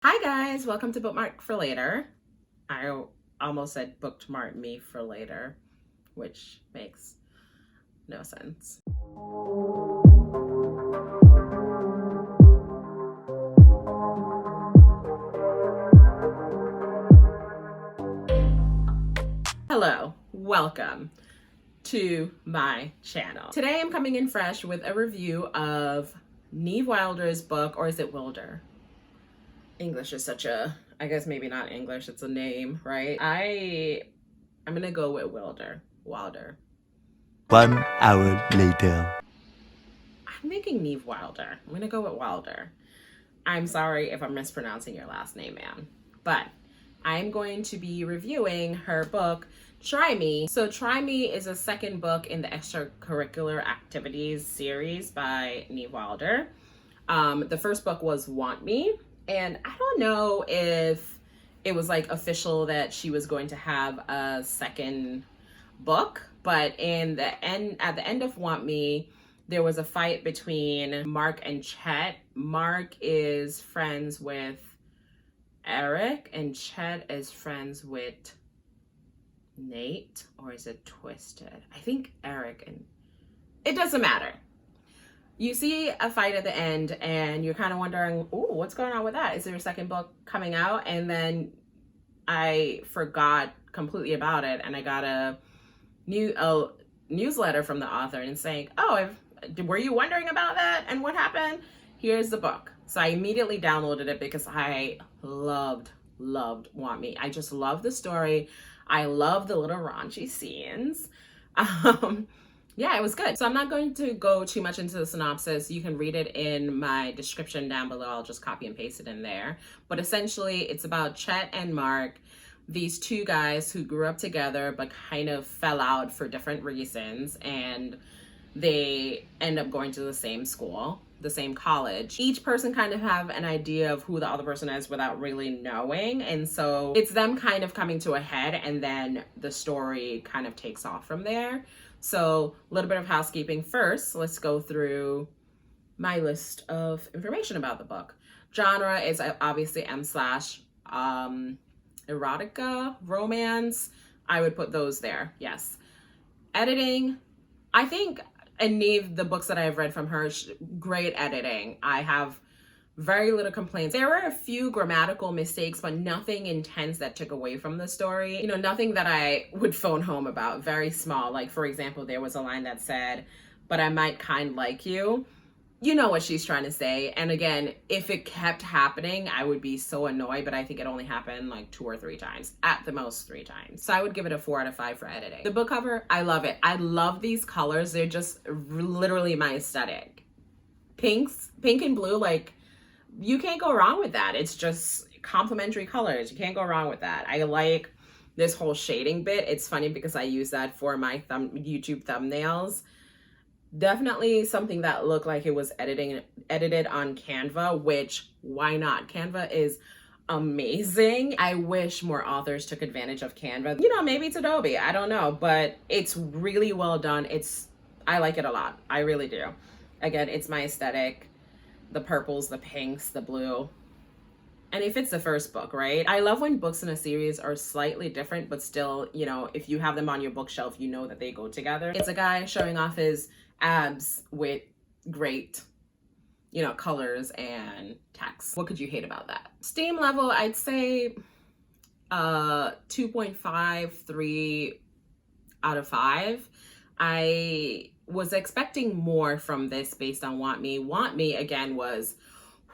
Hi guys, welcome to Bookmark for Later. I almost said bookmark me for later, which makes no sense. Hello, welcome to my channel. Today I'm coming in fresh with a review of Neve Wilder's book, or is it Wilder? English is such a, I guess maybe not English, it's a name, right? I'm gonna go with Wilder. 1 hour later. I'm thinking Neve Wilder. I'm gonna go with Wilder. I'm sorry if I'm mispronouncing your last name, ma'am. But I'm going to be reviewing her book, Try Me. So Try Me is a second book in the Extracurricular Activities series by Neve Wilder. The first book was Want Me. And I don't know if it was like official that she was going to have a second book, but at the end of Want Me, there was a fight between Mark and Chet. Mark is friends with Eric and Chet is friends with Nate, or is it twisted? I think Eric, and it doesn't matter. You see a fight at the end and you're kind of wondering, oh, what's going on with that? Is there a second book coming out? And then I forgot completely about it, and I got a newsletter from the author and saying, oh, were you wondering about that and what happened? Here's the book. So I immediately downloaded it because I loved Want Me. I just love the story. I love the little raunchy scenes. Yeah, it was good. So I'm not going to go too much into the synopsis. You can read it in my description down below. I'll just copy and paste it in there. But essentially, it's about Chet and Mark, these two guys who grew up together but kind of fell out for different reasons, and they end up going to the same school, the same college. Each person kind of have an idea of who the other person is without really knowing, and so it's them kind of coming to a head, and then the story kind of takes off from there. So a little bit of housekeeping first. Let's go through my list of information about the book. Genre is obviously M/, erotica, romance. I would put those there, yes. Editing, I think, and Neve, the books that I've read from her, great editing. I have very little complaints. There were a few grammatical mistakes, but nothing intense that took away from the story. You know, nothing that I would phone home about. Very small. Like, for example, there was a line that said, but I might kind like you. You know what she's trying to say. And again, if it kept happening, I would be so annoyed, but I think it only happened like 2 or 3 times, at the most 3 times. So I would give it a 4 out of 5 for editing. The book cover, I love it. I love these colors. They're just literally my aesthetic. Pink and blue, like, you can't go wrong with that. It's just complementary colors. You can't go wrong with that. I like this whole shading bit. It's funny because I use that for my YouTube thumbnails. Definitely something that looked like it was edited on Canva, which, why not? Canva is amazing. I wish more authors took advantage of Canva. You know, maybe it's Adobe, I don't know, but it's really well done. I like it a lot. I really do. Again, it's my aesthetic. The purples, the pinks, the blue. And if it's the first book, right? I love when books in a series are slightly different, but still, you know, if you have them on your bookshelf, you know that they go together. It's a guy showing off his abs with great, you know, colors and text. What could you hate about that? Steam level, I'd say 2.5, 3 out of 5. I was expecting more from this based on Want Me. Want Me, again, was,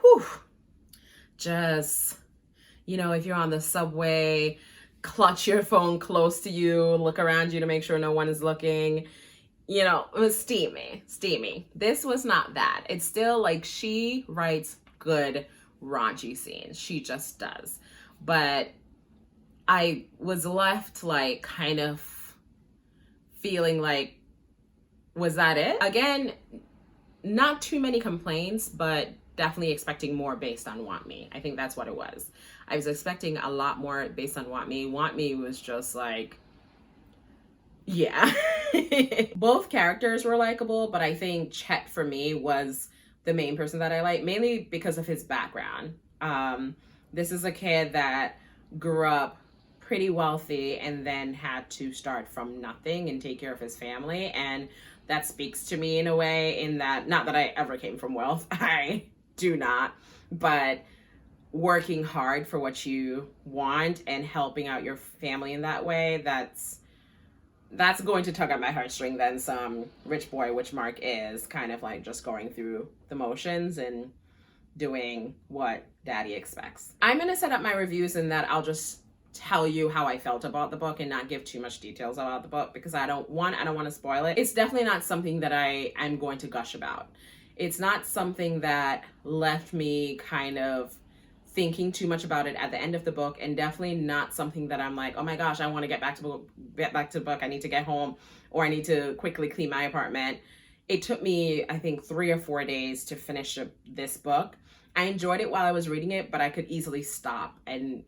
whew, just, you know, if you're on the subway, clutch your phone close to you, look around you to make sure no one is looking. You know, it was steamy. This was not that. It's still like, she writes good raunchy scenes. She just does. But I was left like kind of feeling like, was that it? Again, not too many complaints, but definitely expecting more based on Want Me. I think that's what it was. I was expecting a lot more based on Want Me. Want Me was just like, yeah. Both characters were likable, but I think Chet for me was the main person that I like, mainly because of his background. This is a kid that grew up pretty wealthy and then had to start from nothing and take care of his family. And that speaks to me in a way, in that, not that I ever came from wealth, I do not, but working hard for what you want and helping out your family in that way, that's going to tug at my heartstring than some rich boy, which Mark is, kind of like just going through the motions and doing what daddy expects. I'm going to set up my reviews in that I'll just tell you how I felt about the book and not give too much details about the book, because I don't want to spoil it. It's definitely not something that I'm going to gush about. It's not something that left me kind of thinking too much about it at the end of the book, and definitely not something that I'm like, oh my gosh, I want to get back to the book. I need to get home, or I need to quickly clean my apartment. It took me, I think, 3 or 4 days to finish this book. I enjoyed it while I was reading it, but I could easily stop and,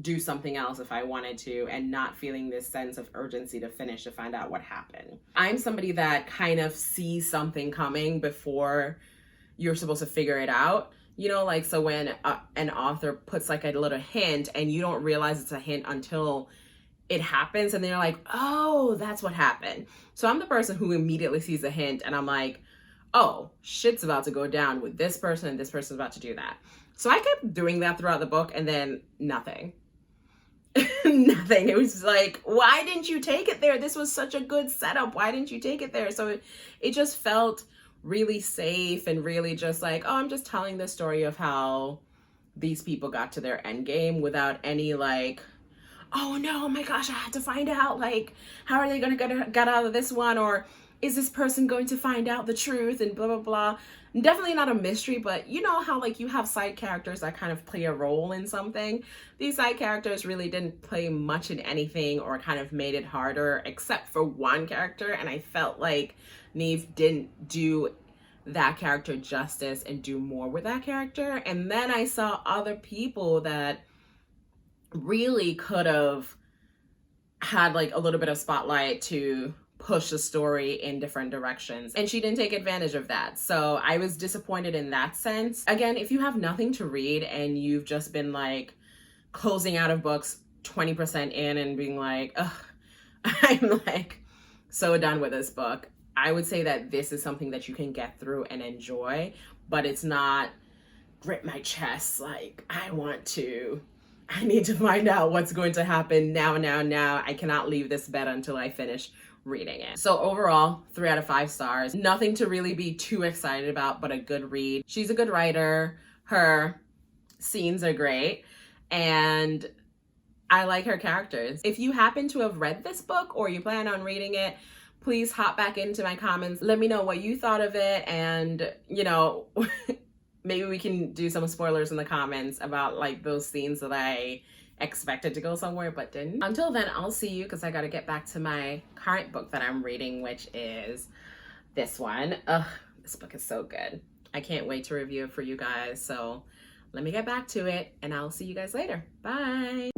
do something else if I wanted to, and not feeling this sense of urgency to finish to find out what happened. I'm somebody that kind of sees something coming before you're supposed to figure it out. So when an author puts like a little hint and you don't realize it's a hint until it happens, and then you're like, oh, that's what happened. So I'm the person who immediately sees a hint and I'm like, oh, shit's about to go down with this person, and this person's about to do that. So I kept doing that throughout the book, and then nothing. Nothing. It was like, why didn't you take it there? This was such a good setup. Why didn't you take it there? So it just felt really safe and really just like, oh, I'm just telling the story of how these people got to their end game without any like, oh no, oh my gosh, I had to find out, like, how are they going to get out of this one? Or is this person going to find out the truth and blah, blah, blah. Definitely not a mystery, but you know how like you have side characters that kind of play a role in something. These side characters really didn't play much in anything, or kind of made it harder, except for one character. And I felt like Neve didn't do that character justice and do more with that character. And then I saw other people that really could have had like a little bit of spotlight to push the story in different directions, and she didn't take advantage of that. So I was disappointed in that sense. Again, if you have nothing to read and you've just been like closing out of books 20% in and being like, ugh, I'm like so done with this book, I would say that this is something that you can get through and enjoy, but it's not grip my chest like I need to find out what's going to happen now. I cannot leave this bed until I finish reading it. So overall, 3 out of 5 stars. Nothing to really be too excited about, but a good read. She's a good writer. Her scenes are great, and I like her characters. If you happen to have read this book or you plan on reading it, please hop back into my comments. Let me know what you thought of it, and maybe we can do some spoilers in the comments about like those scenes that I expected to go somewhere but didn't. Until then, I'll see you, because I got to get back to my current book that I'm reading, which is this one. Ugh, this book is so good. I can't wait to review it for you guys. So let me get back to it, and I'll see you guys later. Bye.